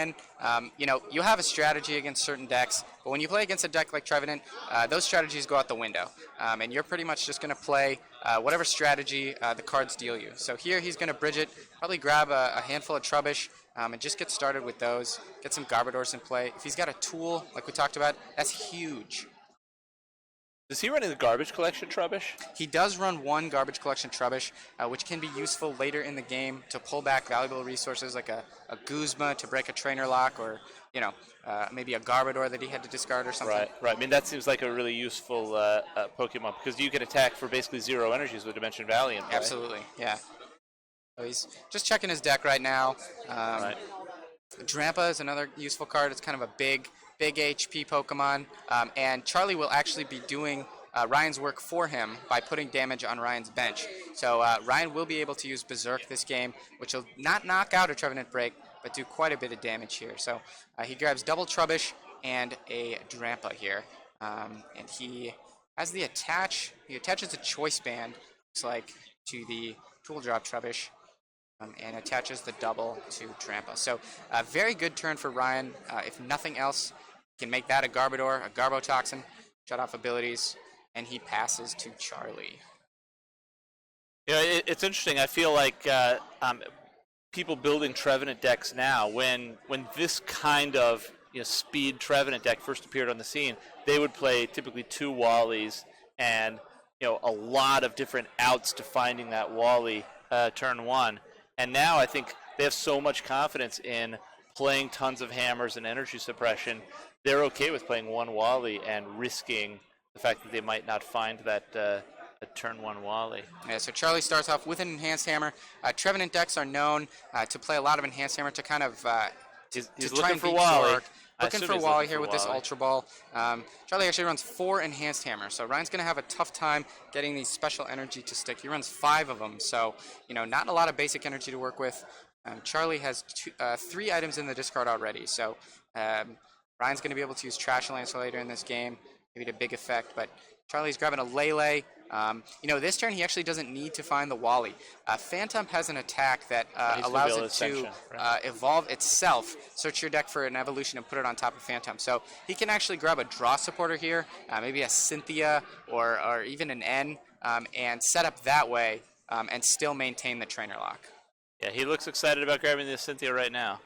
Ryan, you have a strategy against certain decks, but when you play against a deck like Trevenant, those strategies go out the window, and you're pretty much just going to play whatever strategy the cards deal you. So here he's going to bridge it, probably grab a handful of Trubbish, and just get started with those, get some Garbodors in play. If he's got a tool, like we talked about, that's huge. Is he running the Garbage Collection Trubbish? He does run one Garbage Collection Trubbish, which can be useful later in the game to pull back valuable resources like a Guzma to break a Trainer Lock, or maybe a Garbodor that he had to discard or something. Right. I mean, that seems like a really useful Pokemon, because you can attack for basically 0 energies with Dimension Valley in play. Absolutely, yeah. So he's just checking his deck right now. Right. Drampa is another useful card. It's kind of a big HP Pokemon, and Charlie will actually be doing Ryan's work for him by putting damage on Ryan's bench. So Ryan will be able to use Berserk this game, which will not knock out a Trevenant Break, but do quite a bit of damage here. So he grabs double Trubbish and a Drampa here, and he has the attach. He attaches a Choice Band, looks like, to the Tool Drop Trubbish, and attaches the double to Drampa. So a very good turn for Ryan. If nothing else, he can make that a Garbodor, a Garbotoxin, shut off abilities, and he passes to Charlie. It's interesting. I feel like people building Trevenant decks now, when this kind of speed Trevenant deck first appeared on the scene, they would play typically 2 Wallies and a lot of different outs to finding that Wally turn 1. And now I think they have so much confidence in playing tons of hammers and energy suppression, they're okay with playing 1 Wally and risking the fact that they might not find that turn 1 Wally. Yeah, so Charlie starts off with an Enhanced Hammer. Trevenant decks are known to play a lot of Enhanced Hammer to kind of He's to looking try and for beat Wally. Zork. Looking for Wally here with this Ultra Ball. Charlie actually runs 4 Enhanced Hammer, so Ryan's going to have a tough time getting these special energy to stick. He runs 5 of them, so not a lot of basic energy to work with. Charlie has 3 items in the discard already, so Ryan's going to be able to use Trash Lancer later in this game, maybe to big effect, but Charlie's grabbing a Lele. This turn he actually doesn't need to find the Wally. Phantom has an attack that allows it to evolve itself, search your deck for an evolution and put it on top of Phantom. So he can actually grab a draw supporter here, maybe a Cynthia or even an N, and set up that way and still maintain the Trainer Lock. Yeah, he looks excited about grabbing the Cynthia right now.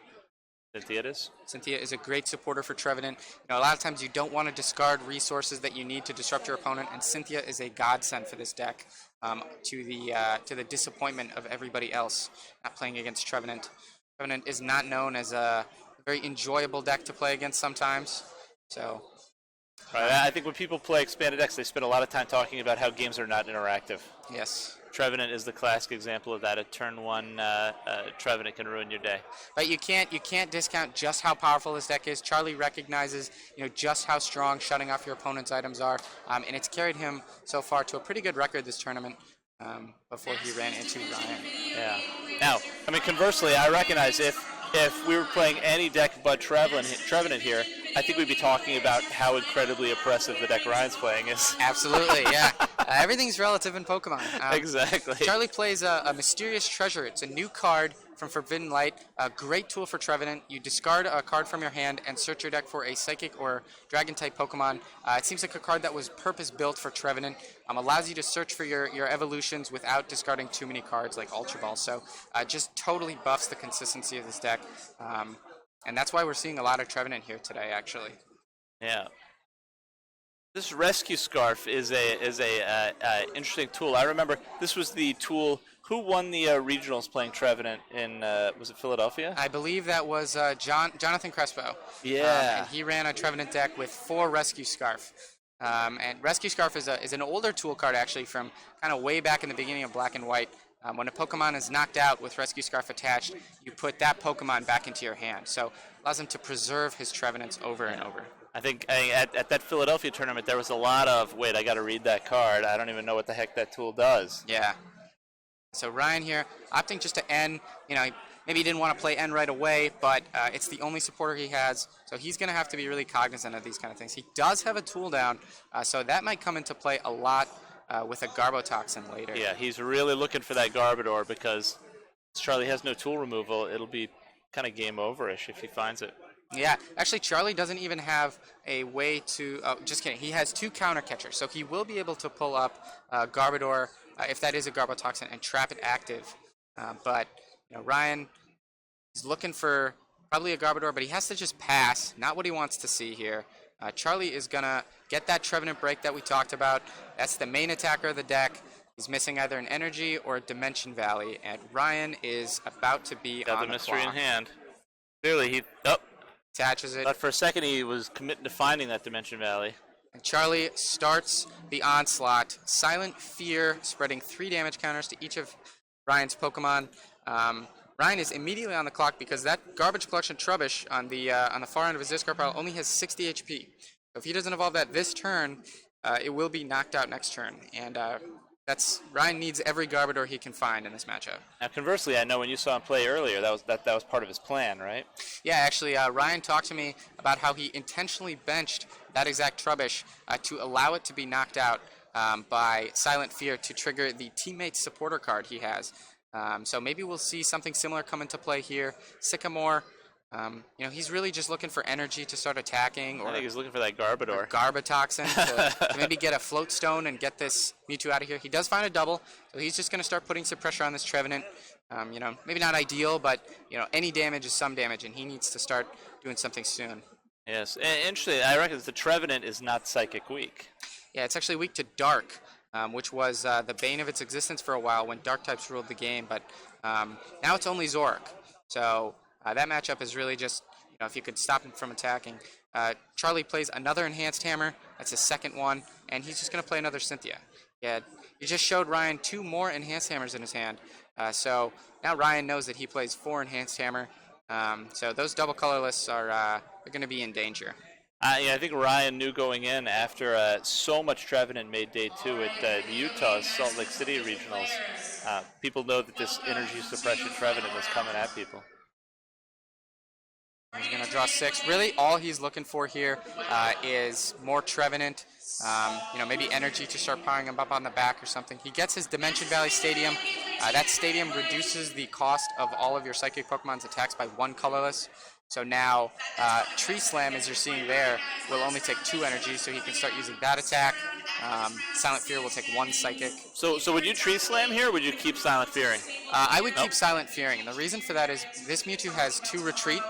Cynthia it is. Cynthia is a great supporter for Trevenant. A lot of times you don't want to discard resources that you need to disrupt your opponent, and Cynthia is a godsend for this deck, to the disappointment of everybody else not playing against Trevenant. Trevenant is not known as a very enjoyable deck to play against sometimes. So, right. I think when people play expanded decks, they spend a lot of time talking about how games are not interactive. Yes. Trevenant is the classic example of that. A turn 1 Trevenant can ruin your day. But you can't discount just how powerful this deck is. Charlie recognizes just how strong shutting off your opponent's items are, and it's carried him so far to a pretty good record this tournament. Before he ran into Ryan. Yeah. Now, conversely, I recognize if we were playing any deck but Trevenant here, I think we'd be talking about how incredibly oppressive the deck Ryan's playing is. Absolutely, yeah. Everything's relative in Pokemon. Exactly. Charlie plays a Mysterious Treasure. It's a new card from Forbidden Light, a great tool for Trevenant. You discard a card from your hand and search your deck for a Psychic or Dragon-type Pokemon. It seems like a card that was purpose-built for Trevenant. Allows you to search for your evolutions without discarding too many cards like Ultra Ball. So just totally buffs the consistency of this deck. And that's why we're seeing a lot of Trevenant here today, actually. Yeah. This Rescue Scarf is a interesting tool. I remember this was the tool. Who won the regionals playing Trevenant in, was it Philadelphia? I believe that was Jonathan Crespo. Yeah. And he ran a Trevenant deck with 4 Rescue Scarf. And Rescue Scarf is an older tool card, actually, from kind of way back in the beginning of Black and White. When a Pokemon is knocked out with Rescue Scarf attached, you put that Pokemon back into your hand. So allows him to preserve his Trevenants over and over. I think at that Philadelphia tournament, there was a lot of, wait, I got to read that card. I don't even know what the heck that tool does. Yeah. So Ryan here, opting just to N. Maybe he didn't want to play N right away, but it's the only supporter he has. So he's going to have to be really cognizant of these kind of things. He does have a tool down, so that might come into play a lot with a Garbotoxin later. Yeah, he's really looking for that Garbodor because Charlie has no tool removal. It'll be kind of game over-ish if he finds it. Yeah, actually, Charlie doesn't even have a way to. Oh, just kidding. He has 2 counter catchers, so he will be able to pull up Garbodor if that is a Garbotoxin and trap it active. But Ryan is looking for probably a Garbodor, but he has to just pass. Not what he wants to see here. Charlie is gonna get that Trevenant break that we talked about. That's the main attacker of the deck. He's missing either an Energy or a Dimension Valley, and Ryan is about to be Got on the mystery clock. in hand. Clearly, he Attaches it. But for a second, he was committing to finding that Dimension Valley. And Charlie starts the onslaught. Silent Fear, spreading 3 damage counters to each of Ryan's Pokemon. Ryan is immediately on the clock because that Garbage Collection Trubbish on the far end of his discard pile only has 60 HP. So if he doesn't evolve that this turn, it will be knocked out next turn. And Ryan needs every Garbodor he can find in this matchup. Now, conversely, I know when you saw him play earlier, that was part of his plan, right? Yeah, actually, Ryan talked to me about how he intentionally benched that exact Trubbish to allow it to be knocked out by Silent Fear to trigger the teammate supporter card he has. So maybe we'll see something similar come into play here. Sycamore, he's really just looking for energy to start attacking. Or I think he's looking for that Garbodor. Garbotoxin to maybe get a Float Stone and get this Mewtwo out of here. He does find a double, so he's just going to start putting some pressure on this Trevenant. Maybe not ideal, but any damage is some damage, and he needs to start doing something soon. Yes, and interesting. I reckon the Trevenant is not Psychic weak. Yeah, it's actually weak to Dark, which was the bane of its existence for a while when Dark types ruled the game. But now it's only Zoroark, so that matchup is really just if you could stop him from attacking. Charlie plays another Enhanced Hammer. That's his second one, and he's just going to play another Cynthia. Yeah, he just showed Ryan 2 more Enhanced Hammers in his hand. So now Ryan knows that he plays 4 Enhanced Hammer. So those double colorless are going to be in danger. I think Ryan knew going in after so much Trevenant made day 2 at the Utah's Salt Lake City regionals. People know that this energy suppression Trevenant was coming at people. He's going to draw 6. Really, all he's looking for here is more Trevenant. Maybe energy to start powering him up on the back or something. He gets his Dimension Valley Stadium. That stadium reduces the cost of all of your Psychic Pokemon's attacks by 1 colorless. So now, Tree Slam, as you're seeing there, will only take 2 energy, so he can start using that attack. Silent Fear will take 1 Psychic. So would you Tree Slam here, or would you keep Silent Fearing? I would keep Silent Fearing, and the reason for that is this Mewtwo has 2 Retreat,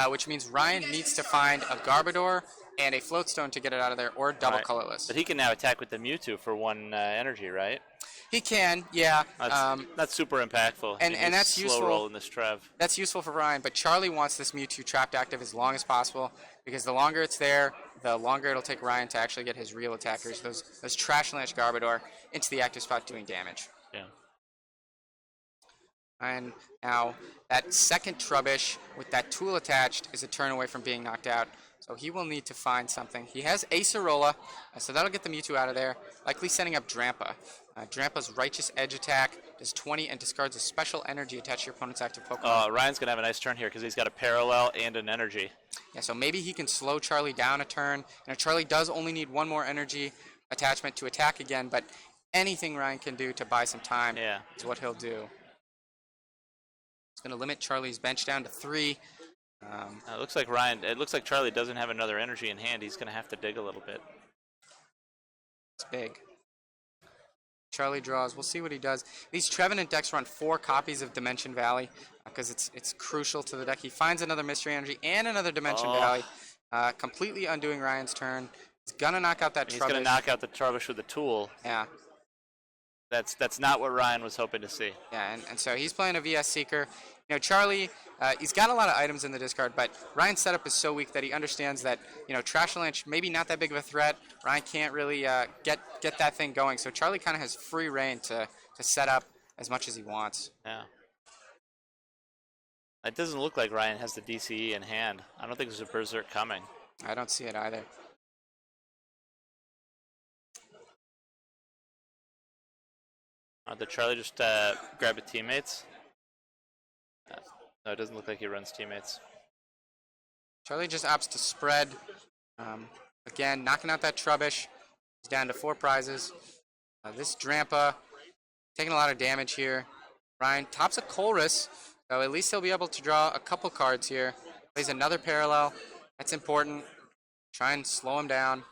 which means Ryan needs to find a Garbodor and a Float Stone to get it out of there, or double colorless. But he can now attack with the Mewtwo for 1 energy, right? He can, yeah. That's super impactful. And that's slow useful. Roll in this Trev. That's useful for Ryan, but Charlie wants this Mewtwo trapped active as long as possible because the longer it's there, the longer it'll take Ryan to actually get his real attackers, those Trash Launch Garbodor, into the active spot doing damage. Yeah. And now that second Trubbish with that tool attached is a turn away from being knocked out. So he will need to find something. He has Acerola, so that'll get the Mewtwo out of there, likely setting up Drampa. Drampa's Righteous Edge attack does 20 and discards a special energy attached to your opponent's active Pokemon. Ryan's going to have a nice turn here because he's got a Parallel and an energy. Yeah, so maybe he can slow Charlie down a turn. And Charlie does only need 1 more energy attachment to attack again, but anything Ryan can do to buy some time is what he'll do. It's going to limit Charlie's bench down to 3. It looks like Charlie doesn't have another energy in hand. He's going to have to dig a little bit. It's big. Charlie draws. We'll see what he does. These Trevenant decks run 4 copies of Dimension Valley because it's crucial to the deck. He finds another Mystery Energy and another Dimension Valley, completely undoing Ryan's turn. He's going to knock out that Trubbish. He's going to knock out the Trubbish with a tool. Yeah. That's not what Ryan was hoping to see. Yeah, and so he's playing a VS Seeker. Charlie, he's got a lot of items in the discard, but Ryan's setup is so weak that he understands that, Trash Launch maybe not that big of a threat. Ryan can't really get that thing going, so Charlie kind of has free reign to set up as much as he wants. Yeah. It doesn't look like Ryan has the DCE in hand. I don't think there's a Berserk coming. I don't see it either. Did Charlie just grab his teammates? No, it doesn't look like he runs teammates. Charlie just opts to spread. Again, knocking out that Trubbish. He's down to 4 prizes. This Drampa taking a lot of damage here. Ryan tops a Colress, So at least he'll be able to draw a couple cards here. Plays another parallel. That's important. Try and slow him down.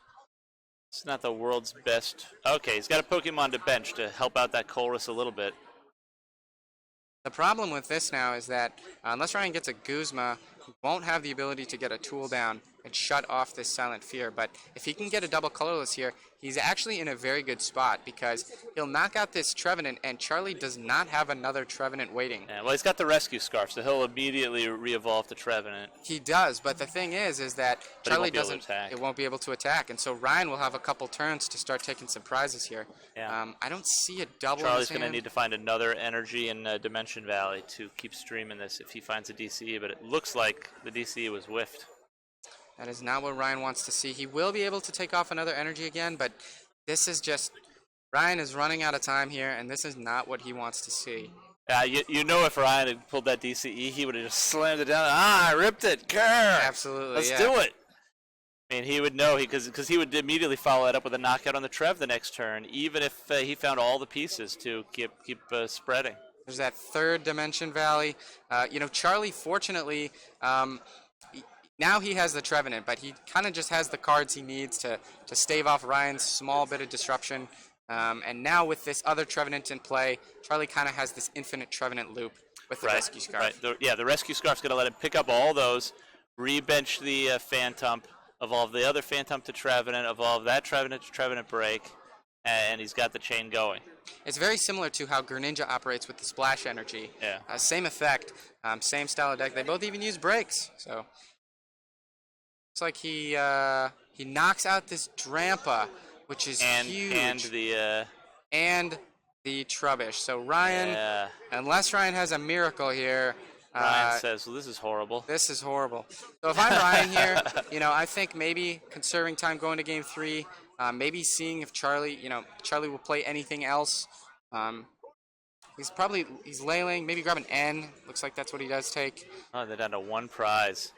It's not the world's best. Okay, he's got a Pokemon to bench to help out that Colress a little bit. The problem with this now is that unless Ryan gets a Guzma, he won't have the ability to get a tool down and shut off this Silent Fear. But if he can get a double colorless here, he's actually in a very good spot because he'll knock out this Trevenant, and Charlie does not have another Trevenant waiting. Yeah, well, he's got the Rescue Scarf, so he'll immediately re-evolve the Trevenant. He does, but the thing is that But Charlie he won't be able to attack. It won't be able to attack, and so Ryan will have a couple turns to start taking some prizes here. Yeah. I don't see a double. Charlie's going to need to find another energy in Dimension Valley to keep streaming this if he finds a DCE, but it looks like the DCE was whiffed. That is not what Ryan wants to see. He will be able to take off another energy again, but this is just... Ryan is running out of time here, and this is not what he wants to see. You know if Ryan had pulled that DCE, he would have just slammed it down. I ripped it. Grr! Absolutely, Let's do it. I mean, he would know because he would immediately follow that up with a knockout on the Trev the next turn, even if he found all the pieces to keep spreading. There's that third Dimension Valley. Charlie, fortunately, now he has the Trevenant, but he kind of just has the cards he needs to stave off Ryan's small bit of disruption. And now with this other Trevenant in play, Charlie kind of has this infinite Trevenant loop with the Rescue Scarf. Right. The Rescue Scarf's going to let him pick up all those, re-bench the Phantump, evolve the other Phantump to Trevenant, evolve that Trevenant to Trevenant Break, and he's got the chain going. It's very similar to how Greninja operates with the Splash Energy. Yeah. Same effect, same style of deck. They both even use breaks. So looks like he knocks out this Drampa, which is huge. And the Trubbish. So Ryan, unless Ryan has a miracle here, Ryan says, well, this is horrible. This is horrible. So if I'm Ryan here, I think maybe conserving time going to game 3, maybe seeing if Charlie will play anything else. He's layling, maybe grab an N. Looks like that's what he does take. Oh, they're down to one prize.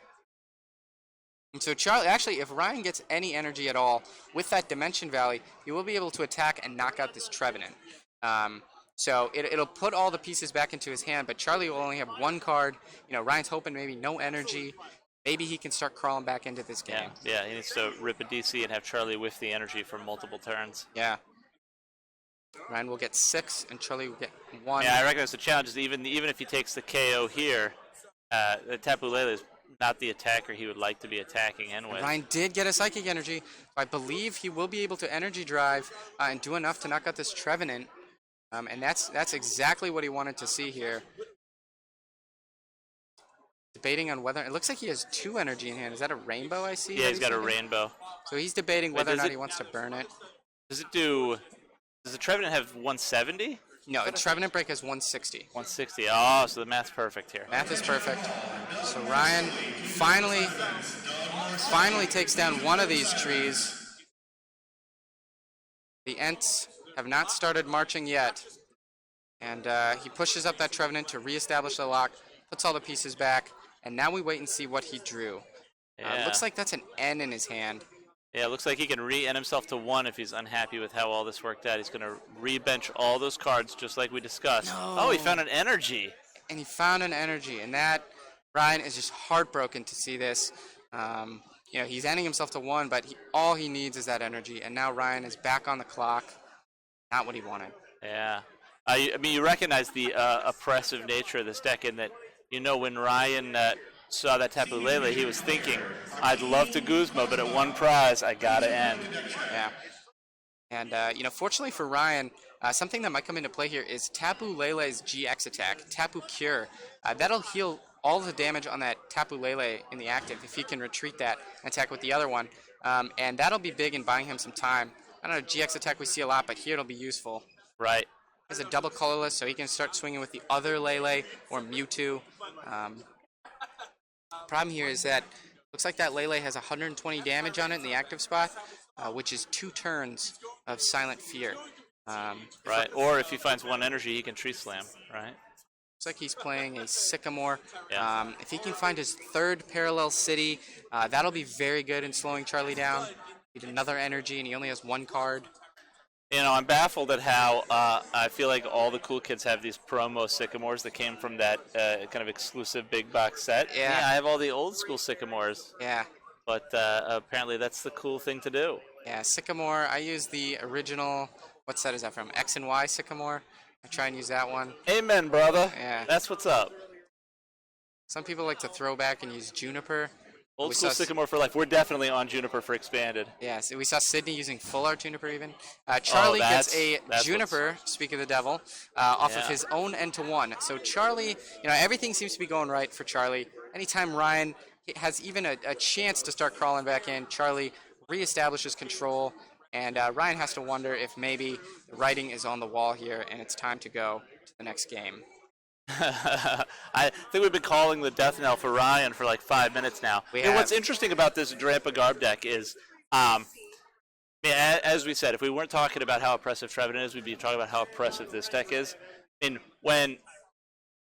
And so Charlie, actually, if Ryan gets any energy at all with that Dimension Valley, he will be able to attack and knock out this Trevenant. So it'll put all the pieces back into his hand, but Charlie will only have one card. Ryan's hoping maybe no energy. Maybe he can start crawling back into this game. Yeah, he needs to rip a DC and have Charlie whiff the energy for multiple turns. Yeah. Ryan will get 6, and Charlie will get 1. Yeah, I recognize the challenge is even if he takes the KO here, the Tapu Lele is not the attacker he would like to be attacking anyway. Ryan did get a Psychic Energy. I believe he will be able to Energy Drive and do enough to knock out this Trevenant. And that's exactly what he wanted to see here. Debating on whether... It looks like he has 2 energy in hand. Is that a rainbow I see? Yeah, he's got a rainbow. So he's debating whether or not he wants to burn it. Does the Trevenant have 170? No, the Trevenant Break has 160. 160. Oh, so the math's perfect here. Math is perfect. So Ryan finally takes down one of these trees. The Ents have not started marching yet. And he pushes up that Trevenant to reestablish the lock, puts all the pieces back, and now we wait and see what he drew. Looks like that's an N in his hand. Yeah, it looks like he can re-end himself to 1 if he's unhappy with how all this worked out. He's going to re-bench all those cards just like we discussed. No. Oh, he found an energy. And he found an energy, and that, Ryan is just heartbroken to see this. He's ending himself to 1, but all he needs is that energy, and now Ryan is back on the clock. Not what he wanted. Yeah. You recognize the oppressive nature of this deck in that, when Ryan saw that Tapu Lele, he was thinking, I'd love to Guzma, but at 1 prize, I gotta end. Yeah. And, fortunately for Ryan, something that might come into play here is Tapu Lele's GX attack, Tapu Cure. That'll heal all the damage on that Tapu Lele in the active if he can retreat that and attack with the other one. And that'll be big in buying him some time. I don't know, GX attack we see a lot, but here it'll be useful. Right. Has a double colorless, so he can start swinging with the other Lele or Mewtwo. Problem here is that looks like that Lele has 120 damage on it in the active spot, which is 2 turns of Silent Fear. Right, or if he finds 1 energy, he can Tree Slam, right? Looks like he's playing a Sycamore. Yeah. If he can find his 3rd Parallel City, that'll be very good in slowing Charlie down. Need another energy, and he only has 1 card. I'm baffled at how I feel like all the cool kids have these promo sycamores that came from that kind of exclusive big box set. Yeah. I have all the old school sycamores, Yeah. but apparently that's the cool thing to do. Yeah, Sycamore. I use the original. What set is that from? X and Y Sycamore. I try and use that one. Amen, brother. Yeah. That's what's up. Some people like to throw back and use Juniper. Old school sycamore for life. We're definitely on Juniper for expanded. Yeah, so we saw Sydney using full art Juniper even. Charlie gets a Juniper, speak of the devil, off of his own N-to-1. So Charlie, everything seems to be going right for Charlie. Anytime Ryan has even a chance to start crawling back in, Charlie reestablishes control, and Ryan has to wonder if maybe the writing is on the wall here and it's time to go to the next game. I think we've been calling the death knell for Ryan for like 5 minutes now. What's interesting about this Drampa Garb deck is, as we said, if we weren't talking about how oppressive Trevenant is, we'd be talking about how oppressive this deck is. And when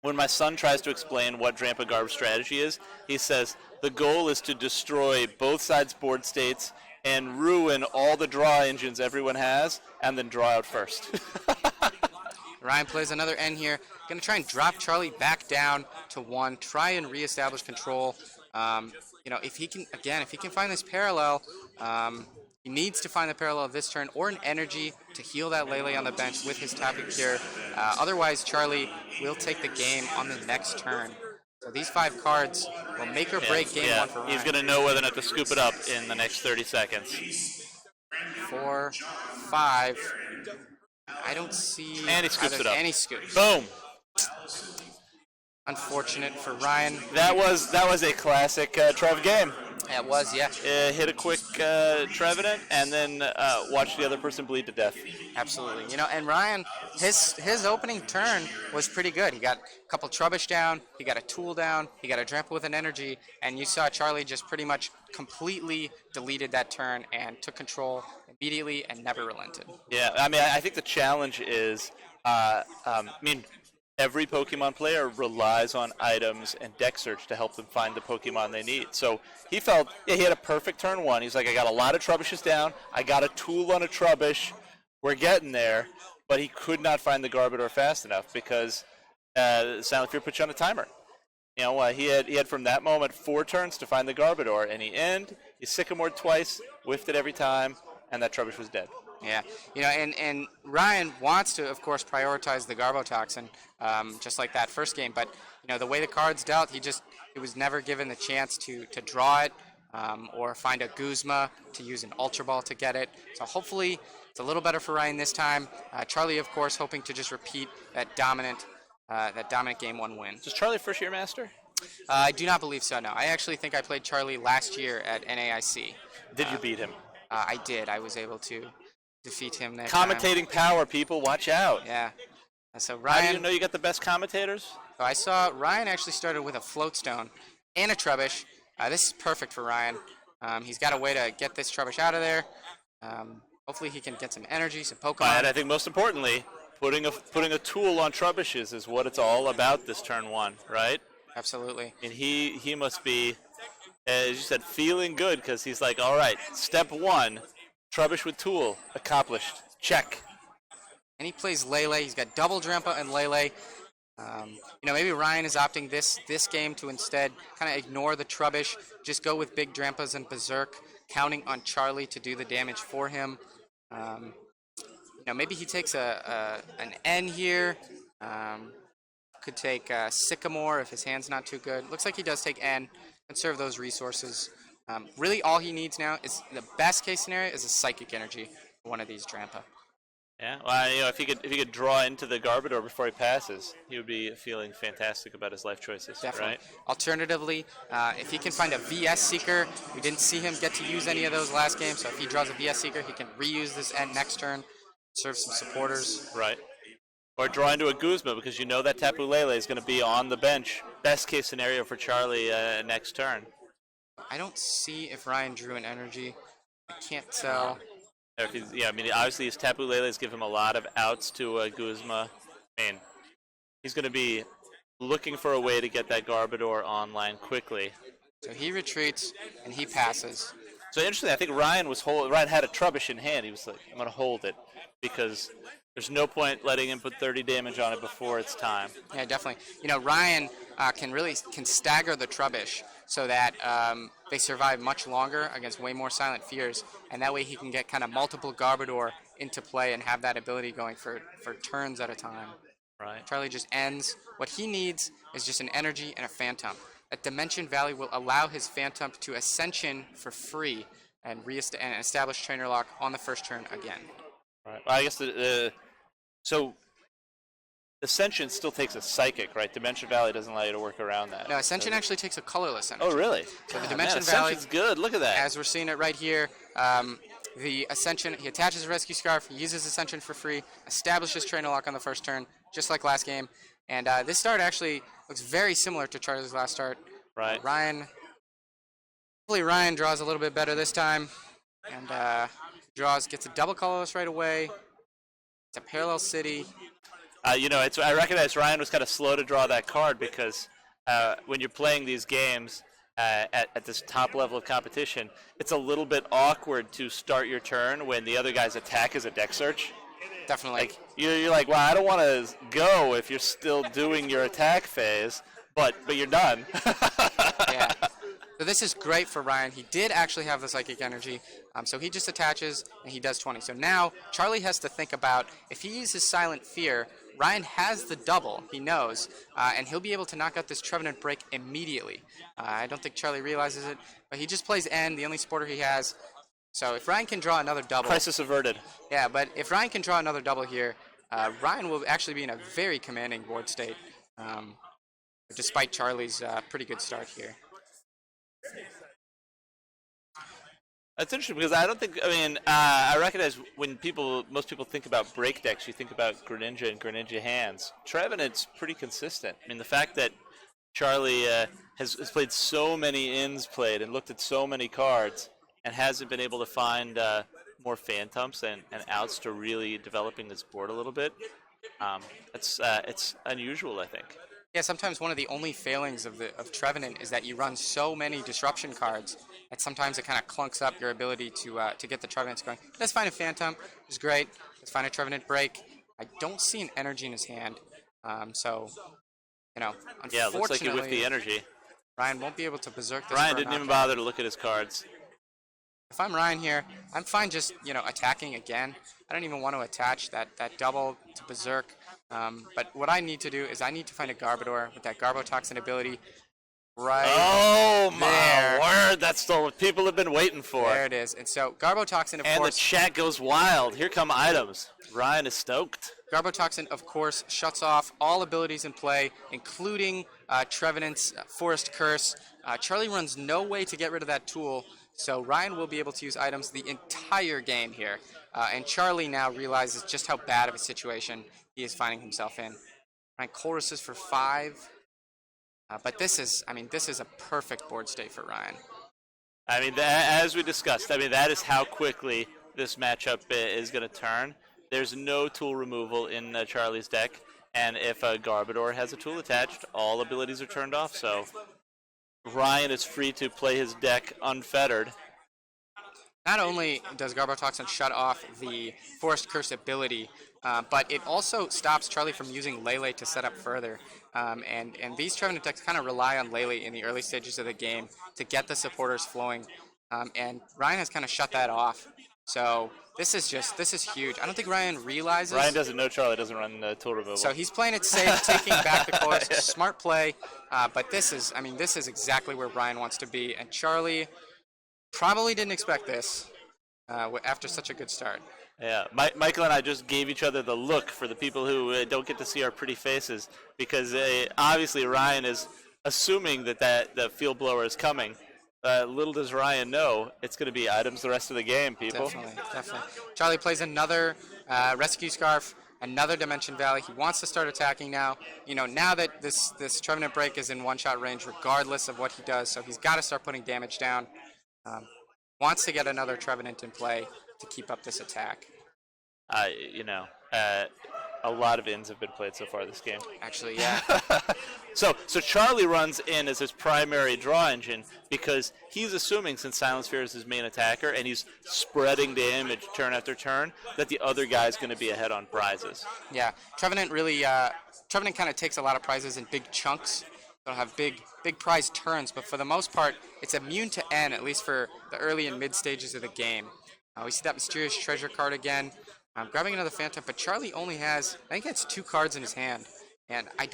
my son tries to explain what Drampa Garb's strategy is, he says the goal is to destroy both sides' board states and ruin all the draw engines everyone has, and then draw out first. Ryan plays another N here. Going to try and drop Charlie back down to 1. Try and reestablish control. If he can find this parallel, he needs to find the parallel of this turn or an energy to heal that Lele on the bench with his Tapu Cure. Otherwise, Charlie will take the game on the next turn. So these 5 cards will make or break game 1 for Ryan. He's going to know whether or not to scoop it up in the next 30 seconds. 4, 5. I don't see. And he scoops it up. And he scoops. Boom. Unfortunate for Ryan. That was a classic Trev game. It was, yeah. Hit a quick Trevenant and then watch the other person bleed to death. Absolutely. And Ryan, his opening turn was pretty good. He got a couple Trubbish down, he got a Tool down, he got a Drampa with an energy, and you saw Charlie just pretty much completely deleted that turn and took control immediately and never relented. Yeah, I think the challenge is, every Pokemon player relies on items and deck search to help them find the Pokemon they need. So he felt, he had a perfect turn 1. He's like, I got a lot of Trubbishes down. I got a Tool on a Trubbish. We're getting there. But he could not find the Garbodor fast enough because Silent Fear put you on a timer. He had from that moment 4 turns to find the Garbodor, and he Sycamored twice, whiffed it every time, and that Trubbish was dead. Yeah, and Ryan wants to, of course, prioritize the Garbotoxin, just like that first game. But the way the cards dealt, he was never given the chance to draw it or find a Guzma to use an Ultra Ball to get it. So hopefully it's a little better for Ryan this time. Charlie, of course, hoping to just repeat that dominant game 1 win. Is Charlie first year master? I do not believe so. No, I actually think I played Charlie last year at NAIC. Did you beat him? I did. I was able to defeat him that Commentating time. Power, people, watch out. Yeah. So Ryan. How do you know you got the best commentators? So I saw Ryan actually started with a Floatstone and a Trubbish. This is perfect for Ryan. He's got a way to get this Trubbish out of there. Hopefully he can get some energy, some Pokemon. And I think most importantly, putting a Tool on Trubbishes is what it's all about this turn 1, right? Absolutely. And he must be, as you said, feeling good because he's like, all right, step 1. Trubbish with Tool, accomplished. Check. And he plays Lele. He's got double Drampa and Lele. Maybe Ryan is opting this game to instead kind of ignore the Trubbish, just go with big Drampas and Berserk, counting on Charlie to do the damage for him. Maybe he takes an N here. Could take Sycamore if his hand's not too good. Looks like he does take N. Conserve those resources. Really, all he needs now is the best case scenario is a Psychic Energy for one of these Drampa. Yeah, well, if he could draw into the Garbodor before he passes, he would be feeling fantastic about his life choices. Definitely. Right? Alternatively, if he can find a VS Seeker, we didn't see him get to use any of those last game. So if he draws a VS Seeker, he can reuse this N next turn, serve some supporters. Right. Or draw into a Guzma because that Tapu Lele is going to be on the bench. Best case scenario for Charlie next turn. I don't see if Ryan drew an energy. I can't tell. Obviously his Tapu Leles give him a lot of outs to Guzma. He's going to be looking for a way to get that Garbodor online quickly. So he retreats and he passes. So interestingly, I think Ryan had a Trubbish in hand. He was like, I'm going to hold it because there's no point letting him put 30 damage on it before it's time. Yeah, definitely. Ryan can stagger the Trubbish so that they survive much longer against way more Silent Fears, and that way he can get kind of multiple Garbodor into play and have that ability going for turns at a time. Right. Charlie just ends. What he needs is just an energy and a Phantom. That Dimension Valley will allow his Phantom to Ascension for free and establish Trainer Lock on the first turn again. Right. Well, I guess so Ascension still takes a Psychic, right? Dimension Valley doesn't allow you to work around that. No, Ascension actually takes a colorless energy. Oh, really? So the Dimension Valley... Ascension's good. Look at that. As we're seeing it right here, the Ascension, he attaches a Rescue Scarf, he uses Ascension for free, establishes Trainer Lock on the first turn, just like last game. And this start actually looks very similar to Charlie's last start. Right. Hopefully Ryan draws a little bit better this time. And gets a double colorless right away. It's a Parallel City. I recognize Ryan was kind of slow to draw that card because when you're playing these games at this top level of competition, it's a little bit awkward to start your turn when the other guy's attack is a deck search. Definitely. Like you're like, well, I don't want to go if you're still doing your attack phase, but you're done. Yeah. So this is great for Ryan. He did actually have the Psychic Energy, so he just attaches and he does 20. So now Charlie has to think about if he uses Silent Fear, Ryan has the double, he knows, and he'll be able to knock out this Trevenant Break immediately. I don't think Charlie realizes it, but he just plays N, the only supporter he has. So if Ryan can draw another double... Crisis averted. Yeah, but if Ryan can draw another double here, Ryan will actually be in a very commanding board state, despite Charlie's pretty good start here. That's interesting because I recognize when most people think about break decks, you think about Greninja and Greninja hands. Trevenant's pretty consistent. I mean, the fact that Charlie has played so many ins played and looked at so many cards and hasn't been able to find more Phantoms and outs to really developing his board a little bit, it's unusual, I think. Yeah, sometimes one of the only failings of Trevenant is that you run so many disruption cards that sometimes it kind of clunks up your ability to get the Trevenants going. Let's find a Phantom, which is great. Let's find a Trevenant Break. I don't see an energy in his hand, so unfortunately, yeah, looks like he whiffed the energy. Ryan won't be able to berserk this. Ryan didn't even bother to look at his cards. If I'm Ryan here, I'm fine just attacking again. I don't even want to attach that double to berserk. But what I need to do is I need to find a Garbodor with that Garbotoxin ability right there. Oh, there. My word. That's what people have been waiting for. There it is. And so Garbotoxin, of course... And the chat goes wild. Here come items. Ryan is stoked. Garbotoxin, of course, shuts off all abilities in play, including Trevenant's Forest Curse. Charlie runs no way to get rid of that tool, so Ryan will be able to use items the entire game here. And Charlie now realizes just how bad of a situation he is finding himself in. Ryan choruses for 5. But this is a perfect board state for Ryan. I mean, as we discussed, that is how quickly this matchup is going to turn. There's no tool removal in Charlie's deck, and if a Garbodor has a tool attached, all abilities are turned off, so Ryan is free to play his deck unfettered. Not only does Garbotoxin shut off the Forest Curse ability, but it also stops Charlie from using Lele to set up further. And these Trevenant decks kind of rely on Lele in the early stages of the game to get the supporters flowing. And Ryan has kind of shut that off. So this is huge. I don't think Ryan realizes. Ryan doesn't know Charlie doesn't run tool removal. So he's playing it safe, taking back the course. Smart play. But this is exactly where Ryan wants to be. And Charlie probably didn't expect this after such a good start. Yeah, Michael and I just gave each other the look for the people who don't get to see our pretty faces because obviously Ryan is assuming that the field blower is coming. Little does Ryan know, it's going to be items the rest of the game, people. Definitely. Charlie plays another Rescue Scarf, another Dimension Valley. He wants to start attacking now. Now that this Trevenant Break is in one-shot range regardless of what he does, so he's got to start putting damage down. Wants to get another Trevenant in play to keep up this attack. A lot of inns have been played so far this game. Actually, yeah. So Charlie runs in as his primary draw engine because he's assuming, since Silent Sphere is his main attacker and he's spreading damage turn after turn, that the other guy's going to be ahead on prizes. Yeah, Trevenant really, Trevenant kind of takes a lot of prizes in big chunks. They'll have big prize turns, but for the most part, it's immune to N, at least for the early and mid stages of the game. We see that Mysterious Treasure card again. Grabbing another Phantom, but Charlie only has, I think he has 2 cards in his hand, and I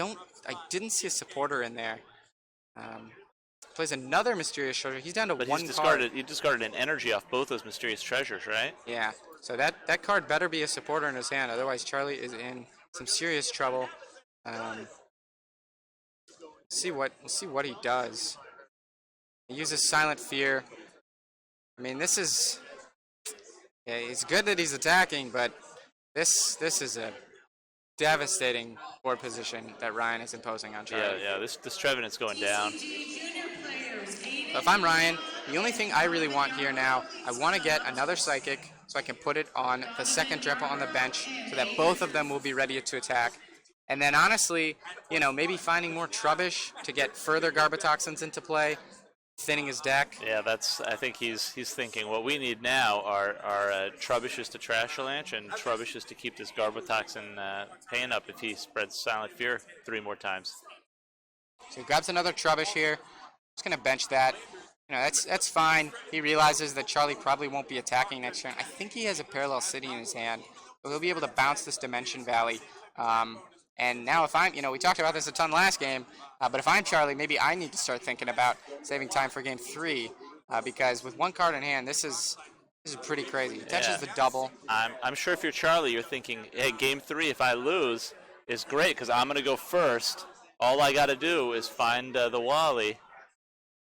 didn't see a supporter in there. Plays another Mysterious Treasure. He's down to but 1 card. He discarded an energy off both those Mysterious Treasures, right? Yeah, so that card better be a supporter in his hand, otherwise Charlie is in some serious trouble. We'll see what he does. He uses Silent Fear. I mean, this is... Yeah, it's good that he's attacking, but this is a devastating board position that Ryan is imposing on Charlie. Yeah, this Trevenant's going down. So if I'm Ryan, the only thing I really want here now, I want to get another Psychic so I can put it on the second Drepa on the bench so that both of them will be ready to attack. And then honestly, maybe finding more Trubbish to get further Garbotoxins into play, thinning his deck. Yeah, I think he's thinking what we need now are Trubbishes to Trashalanche and Trubbishes to keep this Garbotoxin pain up if he spreads Silent Fear 3 more times. So he grabs another Trubbish here. Just gonna bench that. That's fine. He realizes that Charlie probably won't be attacking next turn. I think he has a Parallel City in his hand, so he'll be able to bounce this Dimension Valley. And now if I'm, we talked about this a ton last game, but if I'm Charlie, maybe I need to start thinking about saving time for game 3, because with 1 card in hand, this is pretty crazy. He touches the double. I'm sure if you're Charlie, you're thinking, hey, game 3, if I lose, is great because I'm going to go first. All I got to do is find the Wally,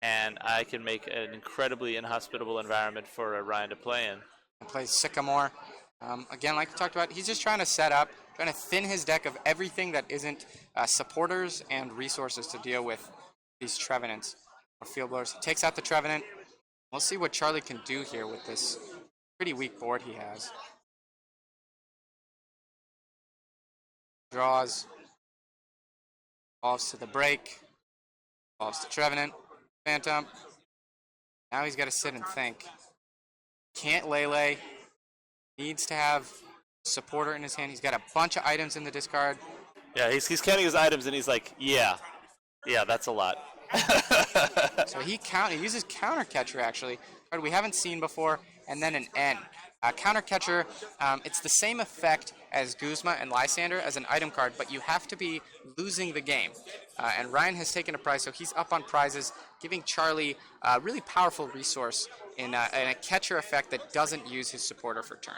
and I can make an incredibly inhospitable environment for Ryan to play in. And plays Sycamore. Again, like we talked about, he's just trying to set up, trying to thin his deck of everything that isn't supporters and resources to deal with these Trevenants or Field Blowers. He takes out the Trevenant. We'll see what Charlie can do here with this pretty weak board he has. Draws. Falls to the break. Falls to Trevenant. Phantom. Now he's got to sit and think. Can't Lele. Needs to have supporter in his hand. He's got a bunch of items in the discard. Yeah, he's counting his items and he's like, yeah, that's a lot. So he uses Counter Catcher actually, card we haven't seen before, and then an N. Counter Catcher, it's the same effect as Guzma and Lysander as an item card, but you have to be losing the game. And Ryan has taken a prize, so he's up on prizes, giving Charlie a really powerful resource in a catcher effect that doesn't use his supporter for turn.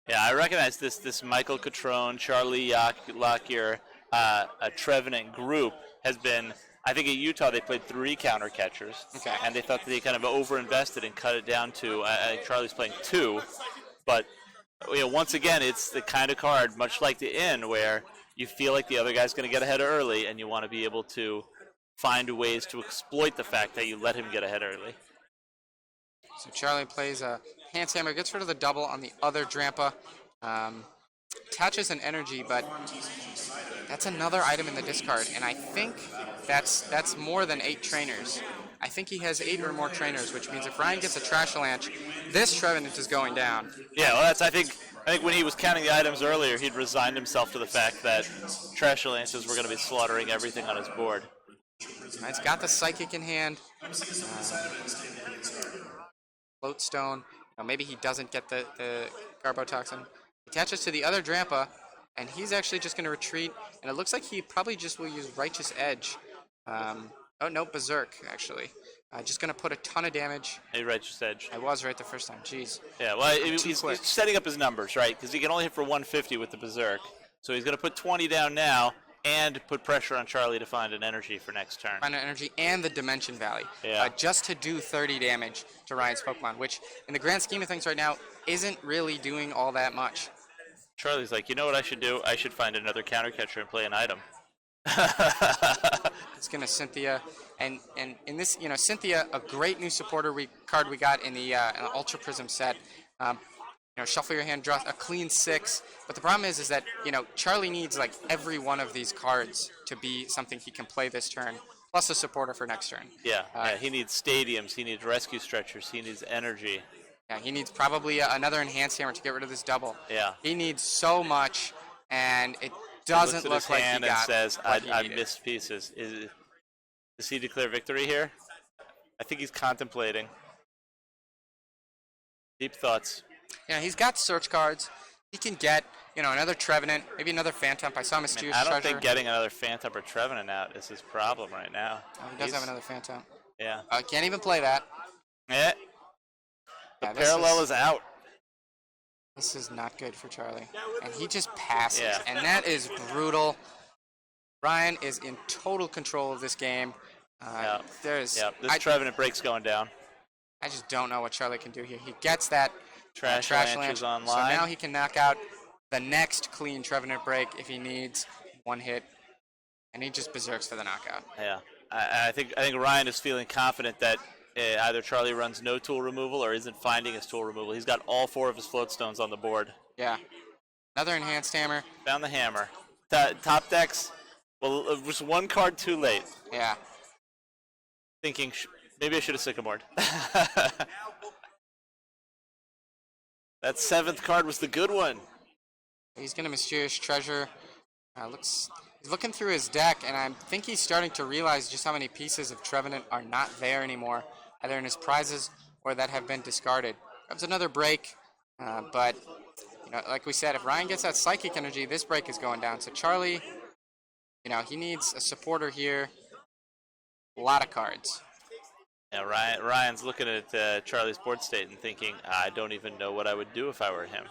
Yeah, I recognize this Michael Catrone, Charlie Lockyer, a Trevenant group has been. I think at Utah they played 3 counter catchers, okay, and they thought that they kind of overinvested and cut it down to. Charlie's playing 2, but once again it's the kind of card, much like the Inn, where you feel like the other guy's going to get ahead early, and you want to be able to find ways to exploit the fact that you let him get ahead early. So Charlie plays a Hand Hammer, gets rid of the double on the other Drampa. Attaches an energy, but that's another item in the discard, and I think that's more than 8 trainers. I think he has 8 or more trainers, which means if Ryan gets a Trashalanche, this Trevenant is going down. Yeah, well, I think when he was counting the items earlier, he'd resigned himself to the fact that Trashalanches were going to be slaughtering everything on his board. He's got the Psychic in hand. Floatstone. Maybe he doesn't get the Garbotoxin. Attaches to the other Drampa, and he's actually just going to retreat. And it looks like he probably just will use Righteous Edge. Oh, no, Berserk, actually. Just going to put a ton of damage. A Righteous Edge. I was right the first time. Jeez. Yeah, well, he's setting up his numbers, right? Because he can only hit for 150 with the Berserk. So he's going to put 20 down now and put pressure on Charlie to find an energy for next turn. Find an energy and the Dimension Valley. Yeah. Just to do 30 damage to Ryan's Pokemon, which in the grand scheme of things right now isn't really doing all that much. Charlie's like, you know what I should do? I should find another counter catcher and play an item. It's going to Cynthia. And in this, Cynthia, a great new supporter card we got in the Ultra Prism set. shuffle your hand, draw a clean 6. But the problem is that Charlie needs like every one of these cards to be something he can play this turn, plus a supporter for next turn. Yeah, he needs stadiums, he needs rescue stretchers, he needs energy. Yeah, he needs probably another enhanced hammer to get rid of this double. Yeah, he needs so much, and it doesn't he look like he got. And says, "I needed. missed pieces." Does he declare victory here? I think he's contemplating. Deep thoughts. Yeah, he's got search cards. He can get, another Trevenant, maybe another Phantom. I saw Mysterious Treasure. I don't think getting another Phantom or Trevenant out is his problem right now. Oh, he does have another Phantom. Yeah. Can't even play that. Yeah. The parallel is out. This is not good for Charlie. And he just passes. Yeah. And that is brutal. Ryan is in total control of this game. This Trevenant break's going down. I just don't know what Charlie can do here. He gets that Trash Lanches online. So now he can knock out the next clean Trevenant break if he needs one hit. And he just berserks for the knockout. Yeah. I think Ryan is feeling confident that either Charlie runs no tool removal or isn't finding his tool removal. He's got all 4 of his float stones on the board. Yeah. Another enhanced hammer. Found the hammer. Top decks, well, it was 1 card too late. Yeah. Thinking, maybe I should have sycamored. That 7th card was the good one. He's going to Mysterious Treasure. He's looking through his deck, and I think he's starting to realize just how many pieces of Trevenant are not there anymore, either in his prizes or that have been discarded. Comes another break, but like we said, if Ryan gets that Psychic Energy, this break is going down. So Charlie, he needs a supporter here. A lot of cards. Yeah, Ryan's looking at Charlie's board state and thinking, I don't even know what I would do if I were him.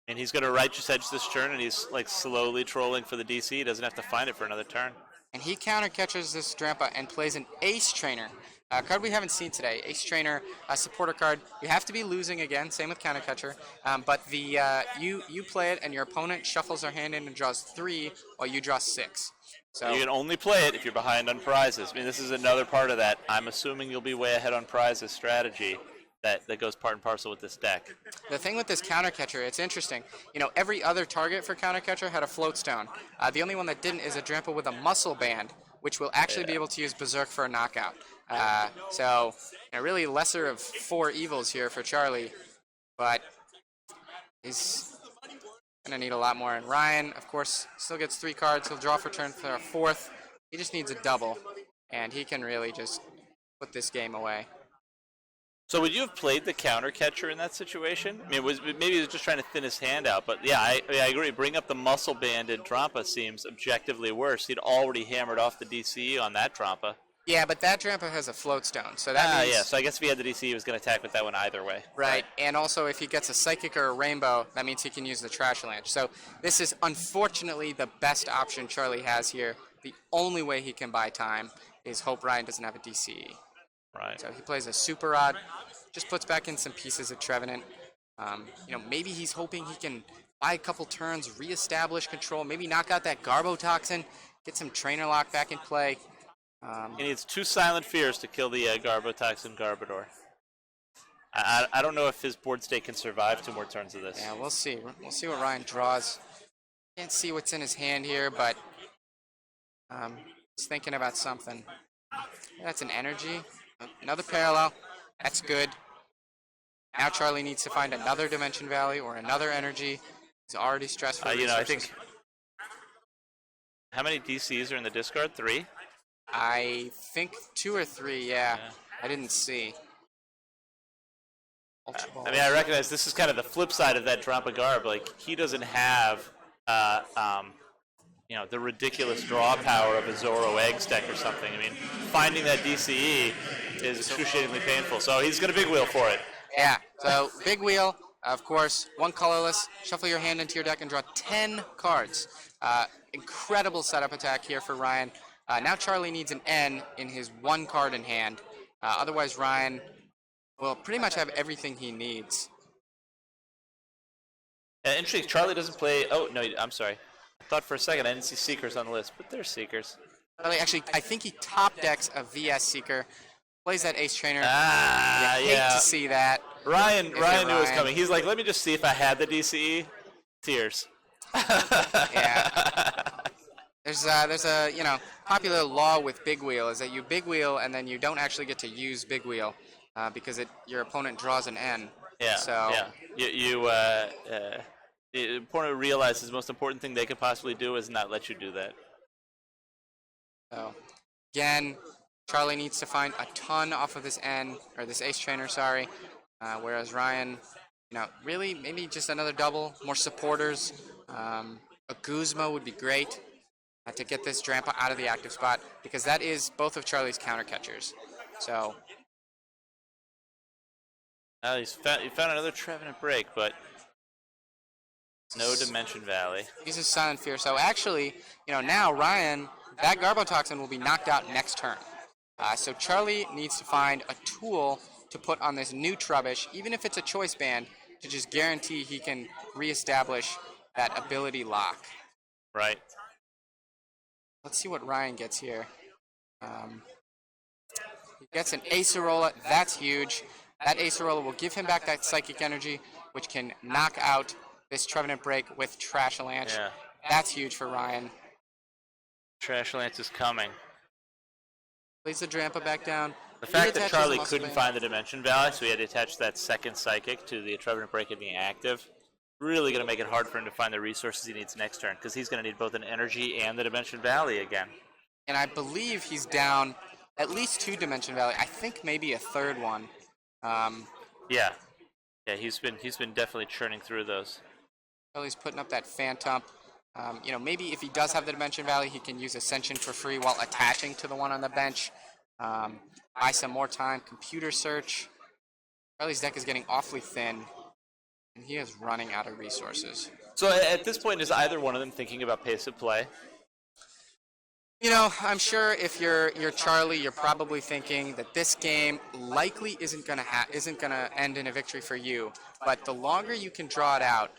And he's going to Righteous Edge this turn, and he's like slowly trolling for the DC. He doesn't have to find it for another turn. And he counter catches this Drampa and plays an Ace Trainer, a card we haven't seen today. Ace Trainer, a supporter card. You have to be losing again, same with counter catcher. But the you play it, and your opponent shuffles their hand in and draws 3, while you draw 6. So you can only play it if you're behind on prizes. I mean, this is another part of that. I'm assuming you'll be way ahead on prizes strategy that goes part and parcel with this deck. The thing with this counter catcher, it's interesting. Every other target for counter catcher had a float stone. The only one that didn't is a Drampa with a muscle band, which will actually be able to use Berserk for a knockout. So really lesser of 4 evils here for Charlie, but he's going to need a lot more. And Ryan, of course, still gets 3 cards. He'll draw for turn for a 4th. He just needs a double, and he can really just put this game away. So would you have played the counter catcher in that situation? I mean, maybe he was just trying to thin his hand out, but yeah, I agree. Bring up the muscle band in Drampa seems objectively worse. He'd already hammered off the DCE on that Drampa. Yeah, but that Drampa has a float stone, so that means... yeah, so I guess if he had the DCE, he was going to attack with that one either way. Right, and also if he gets a Psychic or a Rainbow, that means he can use the Trash Lanch. So this is unfortunately the best option Charlie has here. The only way he can buy time is hope Ryan doesn't have a DCE. Right. So he plays a Super Rod, just puts back in some pieces of Trevenant. Maybe he's hoping he can buy a couple turns, reestablish control, maybe knock out that Garbotoxin, get some Trainer Lock back in play. He needs 2 Silent Fears to kill the Garbotoxin Garbodor. I don't know if his board state can survive 2 more turns of this. Yeah, we'll see. We'll see what Ryan draws. Can't see what's in his hand here, but he's thinking about something. That's an energy. Another parallel. That's good. Now Charlie needs to find another Dimension Valley or another energy. He's already stressed for resources. I think... How many DCs are in the discard? 3? I think 2 or 3, yeah. I didn't see. I mean, I recognize this is kind of the flip side of that Drampa Garb. Like, he doesn't have, the ridiculous draw power of a Zoro Eggs deck or something. I mean, finding that DCE is excruciatingly painful. So he's going to big wheel for it. Yeah, so big wheel, of course, 1 colorless. Shuffle your hand into your deck and draw 10 cards. Incredible setup attack here for Ryan. Now Charlie needs an N in his 1 card in hand. Otherwise, Ryan will pretty much have everything he needs. Interesting, Charlie doesn't play... Oh, no, I'm sorry. I thought for a second I didn't see Seekers on the list, but there's Seekers. Actually, I think he top decks a VS Seeker, Plays that ace trainer. Ah, you hate to see that. Ryan knew it was coming. He's like, let me just see if I had the DCE. Tears. Yeah. There's a popular law with big wheel is that you big wheel and then you don't actually get to use big wheel because your opponent draws an N. Yeah. So the opponent realizes the most important thing they could possibly do is not let you do that. So again, Charlie needs to find a ton off of this N or this ace trainer. Sorry, whereas Ryan, really maybe just another double, more supporters. A Guzma would be great. To get this Drampa out of the active spot, because that is both of Charlie's counter catchers. So he found another Trevenant break, but no Dimension Valley. Uses Silent Fear. So actually, now Ryan, that Garbotoxin will be knocked out next turn. So Charlie needs to find a tool to put on this new Trubbish, even if it's a choice band, to just guarantee he can reestablish that ability lock. Right. Let's see what Ryan gets here. He gets an Acerola. That's huge. That Acerola will give him back that Psychic Energy, which can knock out this Trevenant break with Trash Lance. Yeah. That's huge for Ryan. Trash Lance is coming. Plays the Drampa back down. The fact that Charlie couldn't find the Dimension Valley, so he had to attach that second Psychic to the Trevenant break being active, really going to make it hard for him to find the resources he needs next turn, because he's going to need both an Energy and the Dimension Valley again. And I believe he's down at least 2 Dimension Valley. I think maybe a third one. Yeah, he's been definitely churning through those. Charlie's putting up that Phantom. Maybe if he does have the Dimension Valley, he can use Ascension for free while attaching to the one on the bench. Buy some more time. Computer search. Charlie's deck is getting awfully thin. And he is running out of resources. So at this point, is either one of them thinking about pace of play? I'm sure if you're Charlie, you're probably thinking that this game likely isn't gonna end in a victory for you. But the longer you can draw it out,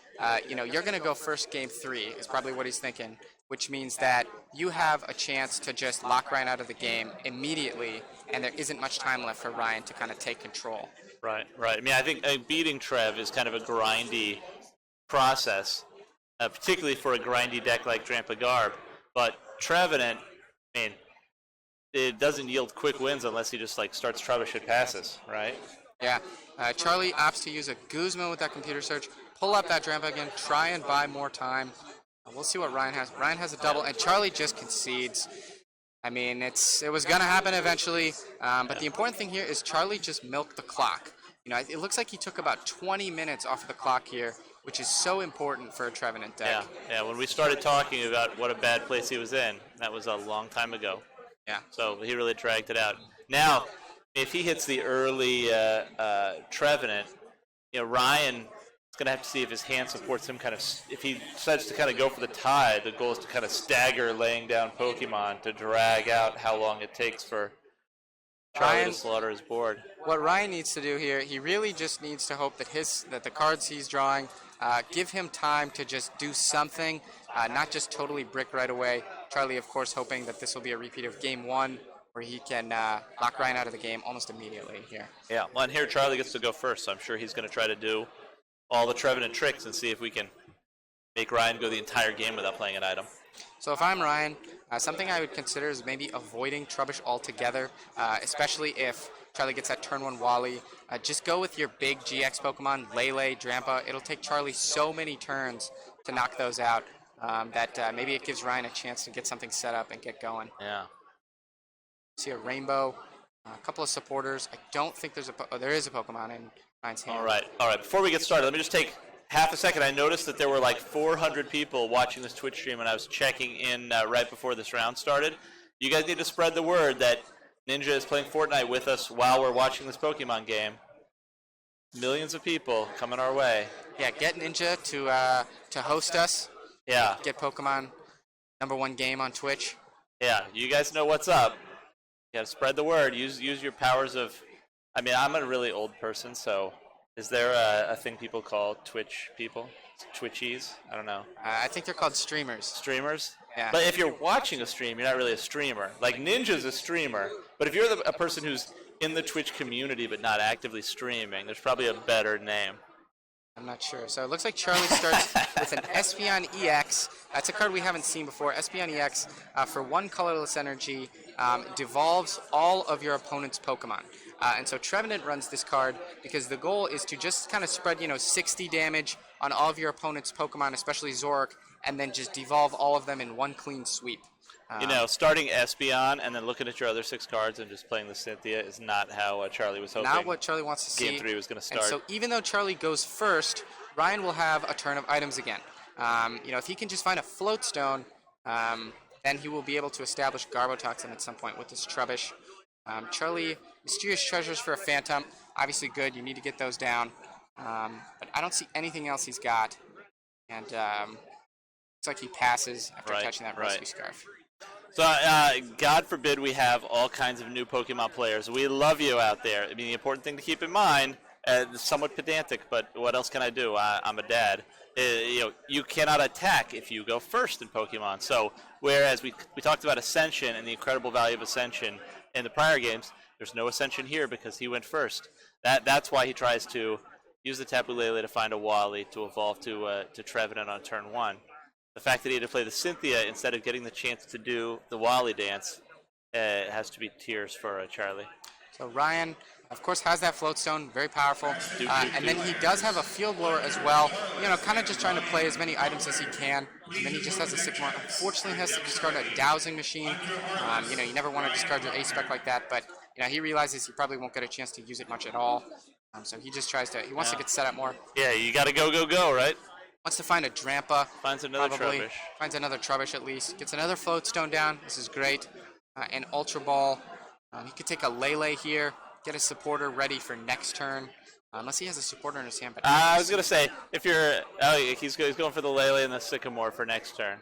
you're gonna go first game 3 is probably what he's thinking, which means that you have a chance to just lock Ryan out of the game immediately, and there isn't much time left for Ryan to kind of take control. Right. I mean, I think beating Trev is kind of a grindy process, particularly for a grindy deck like Drampa Garb. But Trevenant, it doesn't yield quick wins unless he just starts Trubbish and passes, right? Yeah. Charlie opts to use a Guzman with that computer search, pull up that Drampa again, try and buy more time. We'll see what Ryan has. Ryan has a double, and Charlie just concedes. I mean, it was going to happen eventually, but the important thing here is Charlie just milked the clock. It looks like he took about 20 minutes off of the clock here, which is so important for a Trevenant deck. Yeah. When we started talking about what a bad place he was in, that was a long time ago. Yeah. So he really dragged it out. Now, if he hits the early Trevenant, Ryan is going to have to see if his hand supports him if he decides to kind of go for the tie, the goal is to kind of stagger laying down Pokemon to drag out how long it takes for Charlie to slaughter his board. What Ryan needs to do here, he really just needs to hope that the cards he's drawing give him time to just do something, not just totally brick right away. Charlie, of course, hoping that this will be a repeat of Game 1, where he can lock Ryan out of the game almost immediately here. Yeah, well, and here Charlie gets to go first, so I'm sure he's going to try to do all the Trevenant tricks and see if we can make Ryan go the entire game without playing an item. So if I'm Ryan, something I would consider is maybe avoiding Trubbish altogether, especially if Charlie gets that turn 1 Wally. Just go with your big GX Pokemon, Lele, Drampa. It'll take Charlie so many turns to knock those out that maybe it gives Ryan a chance to get something set up and get going. Yeah. See a Rainbow, a couple of supporters. I don't think there is a Pokemon in Ryan's hand. All right. Before we get started, let me just take half a second. I noticed that there were 400 people watching this Twitch stream, and I was checking in right before this round started. You guys need to spread the word that Ninja is playing Fortnite with us while we're watching this Pokemon game. Millions of people coming our way. Yeah, get Ninja to host us. Yeah. Get Pokemon #1 game on Twitch. Yeah, you guys know what's up. You gotta spread the word. Use your powers of... I mean, I'm a really old person, so... Is there a thing people call Twitch people? Twitchies? I don't know. I think they're called streamers. Streamers? Yeah. But if you're watching a stream, you're not really a streamer. Ninja's a streamer. But if you're a person who's in the Twitch community but not actively streaming. There's probably a better name. I'm not sure. So it looks like Charlie starts with an Espeon EX. That's a card we haven't seen before. Espeon EX, for 1 colorless energy, devolves all of your opponent's Pokemon. And so Trevenant runs this card because the goal is to just kind of spread, 60 damage on all of your opponent's Pokemon, especially Zoroark, and then just devolve all of them in one clean sweep. Starting Espeon and then looking at your other 6 cards and just playing the Cynthia is not how Charlie was hoping. Not what Charlie wants to see. Game 3 was going to start. And so even though Charlie goes first, Ryan will have a turn of items again. If he can just find a Float Stone, then he will be able to establish Garbotoxin at some point with this Trubbish. Charlie, Mysterious Treasures for a Phantom. Obviously good. You need to get those down. But I don't see anything else he's got. And looks like he passes after touching that Rescue Scarf. So, God forbid we have all kinds of new Pokemon players. We love you out there. I mean, the important thing to keep in mind, somewhat pedantic, but what else can I do? I'm a dad. You cannot attack if you go first in Pokemon. So, whereas we talked about Ascension and the incredible value of Ascension in the prior games, there's no Ascension here because he went first. That's why he tries to use the Tapu Lele to find a Wally to evolve to Trevenant on turn 1. The fact that he had to play the Cynthia instead of getting the chance to do the Wally dance has to be tears for Charlie. So Ryan, of course, has that Float Stone, very powerful. And then he does have a Field Blower as well, kind of just trying to play as many items as he can. And then he just has a Sycamore. Unfortunately, he has to discard a Dowsing Machine. You never want to discard your A-Spec like that, but he realizes he probably won't get a chance to use it much at all. So he just he wants to get set up more. Yeah, you got to go, right? Wants to find a Drampa. Finds another Trubbish. Finds another Trubbish at least. Gets another Float Stone down. This is great. An Ultra Ball. He could take a Lele here. Get a supporter ready for next turn. Unless he has a supporter in his hand. But I was going to say, if you're... he's going for the Lele and the Sycamore for next turn.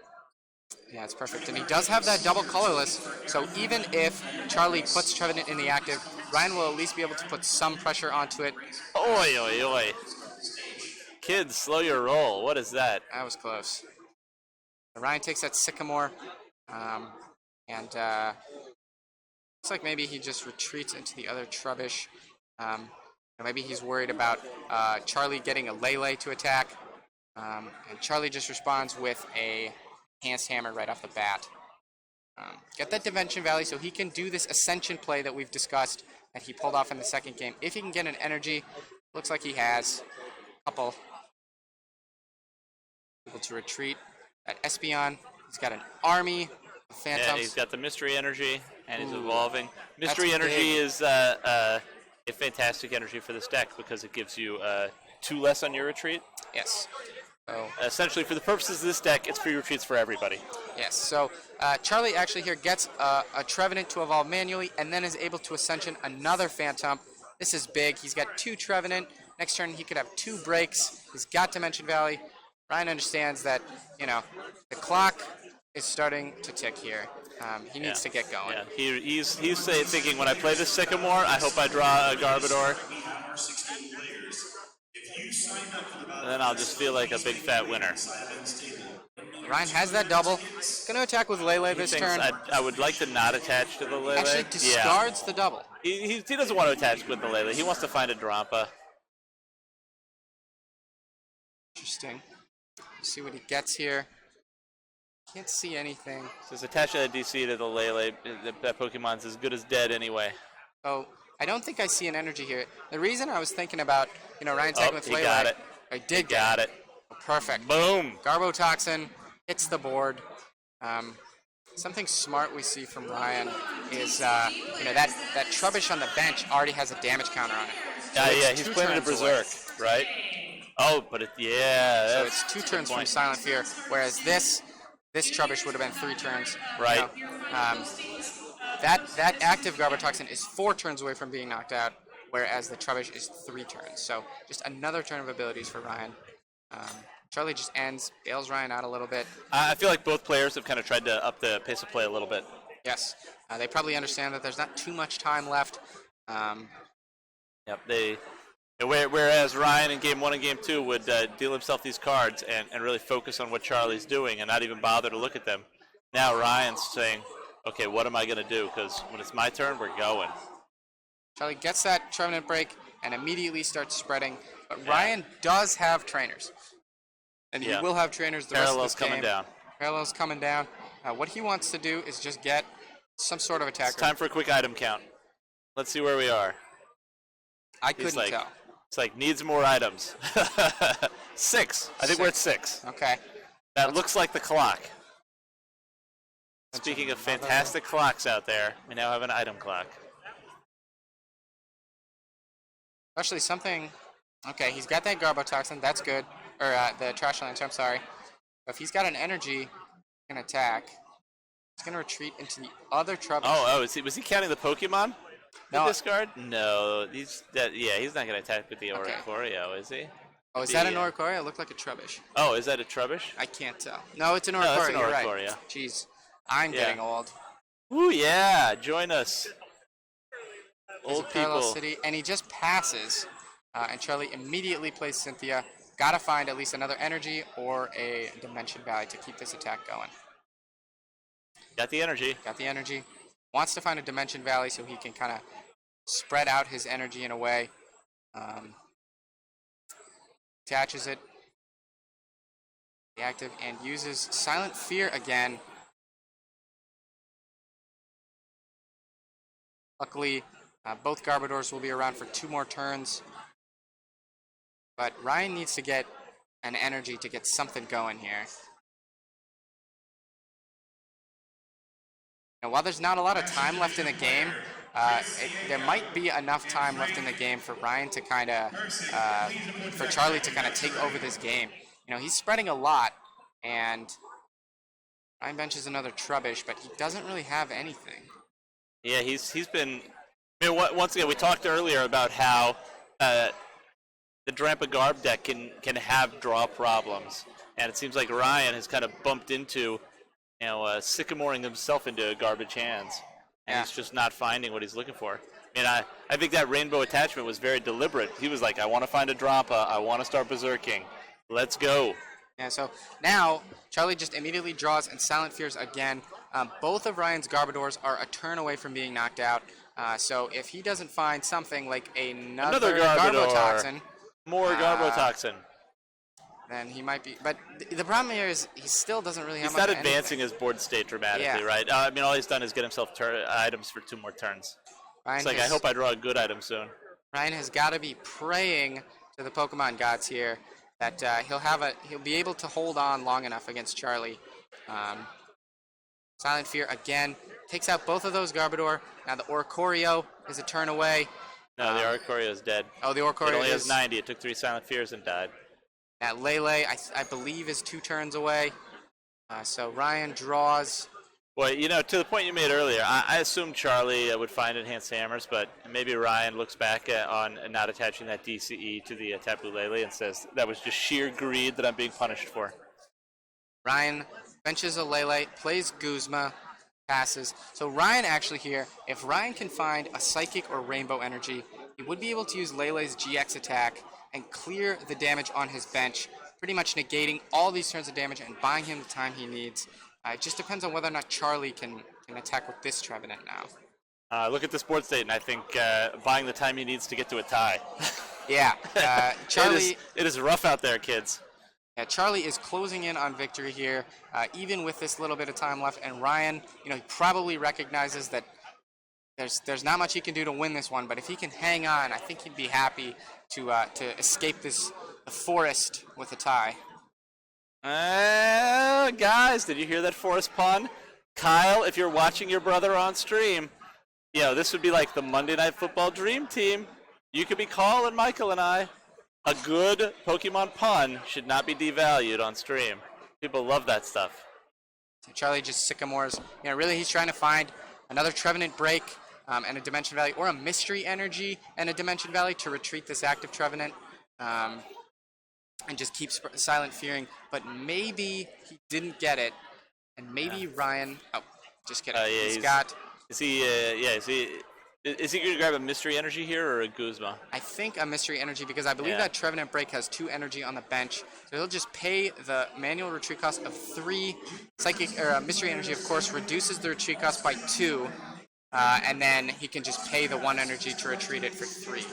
Yeah, it's perfect. And he does have that double colorless. So even if Charlie puts Trevenant in the active, Ryan will at least be able to put some pressure onto it. Oi, oi, oi. Kids, slow your roll. What is that? That was close. Ryan takes that Sycamore, and looks like maybe he just retreats into the other Trubbish. Maybe he's worried about Charlie getting a Lele to attack, and Charlie just responds with a Enhanced Hammer right off the bat. Get that Dimension Valley so he can do this Ascension play that we've discussed that he pulled off in the second game. If he can get an energy, looks like he has a couple. Able to retreat. At Espeon, he's got an army of Phantoms. Yeah, he's got the Mystery Energy, and he's evolving. Mystery Energy is a fantastic energy for this deck because it gives you 2 less on your retreat. Yes. So, essentially, for the purposes of this deck, it's free retreats for everybody. Yes. So Charlie actually here gets a Trevenant to evolve manually, and then is able to Ascension another Phantom. This is big. He's got 2 Trevenant. Next turn, he could have 2 breaks. He's got Dimension Valley. Ryan understands that, the clock is starting to tick here. He needs to get going. Yeah. He's thinking, when I play this Sycamore, I hope I draw a Garbodor. And then I'll just feel like a big fat winner. Ryan has that double. Going to attack with Lele this turn. I would like to not attach to the Lele. Actually discards the double. He doesn't want to attach with the Lele. He wants to find a Drampa. Interesting. See what he gets here. Can't see anything. Says attach a DC to the Lele. That Pokemon's as good as dead anyway. Oh, I don't think I see an energy here. The reason I was thinking about, Ryan tagging with Lele. Got it. I did got it. Perfect. Boom. Garbotoxin hits the board. Something smart we see from Ryan is, that Trubbish on the bench already has a damage counter on it. So he's playing a Berserk, right? Oh, but so it's 2 turns from Silent Fear, whereas this Trubbish would have been 3 turns. Right. That active Garbotoxin is 4 turns away from being knocked out, whereas the Trubbish is 3 turns. So just another turn of abilities for Ryan. Charlie just bails Ryan out a little bit. I feel like both players have kind of tried to up the pace of play a little bit. Yes. They probably understand that there's not too much time left. Whereas Ryan in Game 1 and Game 2 would deal himself these cards and really focus on what Charlie's doing and not even bother to look at them. Now Ryan's saying, okay, what am I going to do? Because when it's my turn, we're going. Charlie gets that Trevenant break and immediately starts spreading. But Ryan does have trainers. And he will have trainers the rest of this game. Coming down. Parallels coming down. What he wants to do is just get some sort of attacker. It's time for a quick item count. Let's see where we are. I couldn't tell. It's like, needs more items. 6. I think we're at 6. Okay. That looks like the clock. Speaking of fantastic clocks out there, we now have an item clock. Especially something... Okay, he's got that Garbotoxin. That's good. Or the Trash Lantern, I'm sorry. But if he's got an energy, he can attack. He's going to retreat into the other trouble. Was he counting the Pokemon? No. Discard? No. He's not going to attack with the Oricorio, is he? Oh, is that an Oricorio? It looked like a Trubbish. Oh, is that a Trubbish? I can't tell. No, it's an Oricorio. No, it's an Oricorio. You're right. Jeez, I'm getting old. Ooh, yeah. Join us. Old people. City, and he just passes. And Charlie immediately plays Cynthia. Gotta find at least another energy or a Dimension Valley to keep this attack going. Got the energy. Wants to find a Dimension Valley so he can kind of spread out his energy in a way. Attaches it. Active and uses Silent Fear again. Luckily, both Garbodors will be around for 2 more turns. But Ryan needs to get an energy to get something going here. Now, while there's not a lot of time left in the game, there might be enough time left in the game for Ryan to kind of, for Charlie to kind of take over this game. You know, he's spreading a lot, and Ryan benches another Trubbish, but he doesn't really have anything. Yeah, he's been. I mean, once again, we talked earlier about how the Drampa Garb deck can have draw problems, and it seems like Ryan has kind of bumped into, sycamoring himself into garbage hands, and he's just not finding what he's looking for. I mean, I think that Rainbow Attachment was very deliberate. He was like, I want to find a Drampa, I want to start berserking. Let's go. Yeah, so now Charlie just immediately draws and Silent Fears again. Both of Ryan's Garbodors are a turn away from being knocked out. So if he doesn't find something like another Garbotoxin, more Garbotoxin, then he might be. But the problem here is he still doesn't really have. He's not advancing his board state dramatically, right? I mean, all he's done is get himself items for 2 more turns. It's like, I hope I draw a good item soon. Ryan has got to be praying to the Pokemon gods here that he'll be able to hold on long enough against Charlie. Silent Fear again takes out both of those Garbodor. Now the Oricorio is a turn away. No, the Oricorio is dead. Oh, the Oricorio it only has 90. It took 3 Silent Fears and died. Now Lele, I believe, is 2 turns away. So Ryan draws. Well, to the point you made earlier, I assumed Charlie would find Enhanced Hammers, but maybe Ryan looks back on not attaching that DCE to the Tapu Lele and says that was just sheer greed that I'm being punished for. Ryan benches a Lele, plays Guzma, passes. So Ryan actually here, if Ryan can find a Psychic or Rainbow Energy, he would be able to use Lele's GX attack and clear the damage on his bench, pretty much negating all these turns of damage and buying him the time he needs. It just depends on whether or not Charlie can attack with this Trevenant now. Look at this board state, and I think buying the time he needs to get to a tie. Yeah. Charlie. It is rough out there, kids. Yeah, Charlie is closing in on victory here, even with this little bit of time left. And Ryan, he probably recognizes that there's not much he can do to win this one. But if he can hang on, I think he'd be happy to escape the forest with a tie. Guys, did you hear that forest pun? Kyle, if you're watching your brother on stream, this would be like the Monday Night Football Dream Team. You could be calling Michael and I. A good Pokemon pun should not be devalued on stream. People love that stuff. So Charlie just sycamores. Really he's trying to find another Trevenant break and a Dimension Valley, or a Mystery Energy and a Dimension Valley to retreat this active Trevenant. And just keep Silent Fearing, but maybe he didn't get it, and maybe Ryan. Oh, just kidding. Is he going to grab a Mystery Energy here or a Guzma? I think a Mystery Energy, because I believe that Trevenant break has 2 energy on the bench, so he'll just pay the manual retreat cost of 3. Psychic or Mystery Energy, of course, reduces the retreat cost by 2. and then he can just pay the 1 energy to retreat it for 3.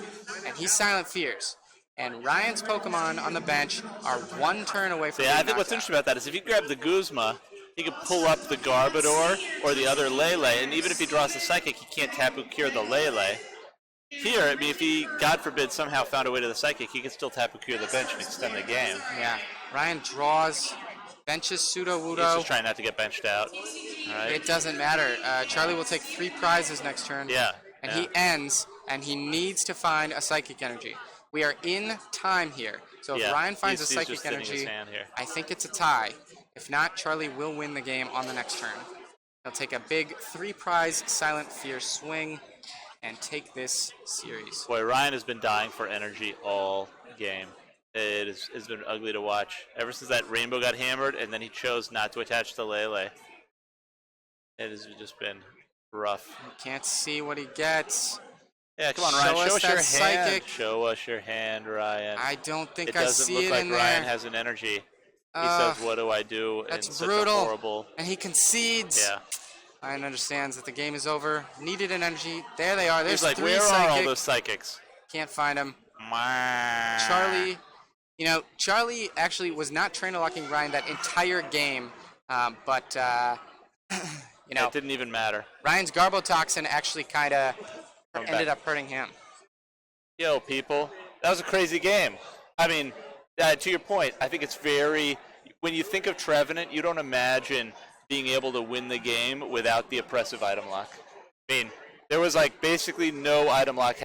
And he's Silent Fears. And Ryan's Pokemon on the bench are 1 turn away from Yeah, being I think what's knocked interesting about that is if you grab the Guzma, he can pull up the Garbodor or the other Lele, and even if he draws the Psychic, he can't Tapu Cure the Lele. Here, I mean, if he, God forbid, somehow found a way to the Psychic, he can still Tapu Cure the bench and extend the game. Yeah. Ryan draws, benches Sudowoodo. He's just trying not to get benched out. Right. It doesn't matter. Charlie will take 3 prizes next turn. Yeah. And he ends, and he needs to find a Psychic Energy. We are in time here. So if Ryan finds a Psychic Energy, I think it's a tie. If not, Charlie will win the game on the next turn. He'll take a big 3-prize Silent Fear swing and take this series. Boy, Ryan has been dying for energy all game. It's been ugly to watch. Ever since that Rainbow got hammered, and then he chose not to attach the Lele. It has just been rough. Can't see what he gets. Yeah, come on, Ryan. Show us your hand. Psychic. Show us your hand, Ryan. I don't think I see it in there. It doesn't look like Ryan has an energy. He says, "What do I do?" That's in brutal. Such a horrible... And he concedes. Yeah. Ryan understands that the game is over. Needed an energy. There they are. There's He's like, 3 where Psychic. are all those Psychics? Can't find them. Charlie, Charlie actually was not trainer locking Ryan that entire game, but It didn't even matter. Ryan's Garbotoxin actually kind of ended up hurting him. Yo, people, that was a crazy game. I mean, to your point, I think it's very... When you think of Trevenant, you don't imagine being able to win the game without the oppressive item lock. I mean, there was like basically no item lock